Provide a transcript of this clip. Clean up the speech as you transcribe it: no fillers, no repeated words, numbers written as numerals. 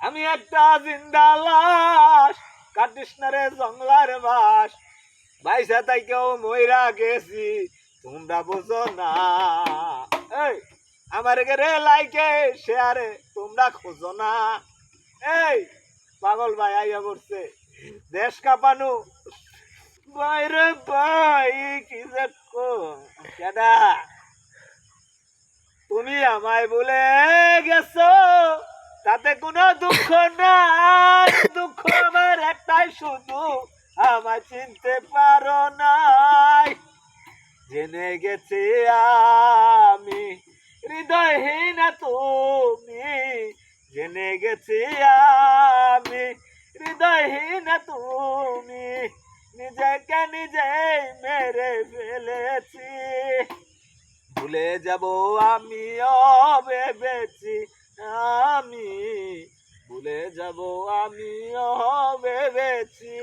আমি একটা জিন্দা লাশ, কাটিস না রে জংলার বাস, বাইসা তাই কেউ মইরা গেছি, তোমরা বুঝো না। এই আমার রে লাইকে শেয়ারে তোমরা খোঁজো না। এই পাগল ভাই আইয়া পড়ছে, দেশ কাঁপানো বাইরে ভাই, কি যে কেডা তুমি আমায় বলে গেছো, তাতে কোনো দুঃখ নাই, দুঃখ আমার একটাই শুধু, আমায় চিনতে পারো নাই। জেনে গেছি আমি হৃদয়হীন তুমি, জেনে গেছি আমি হৃদয়হীন তুমি, নিজেকে নিজেই মেরে ফেলেছি। ভুলে যাব আমিও ভেবেছি, আমি ভুলে যাব আমিও ভেবেছি।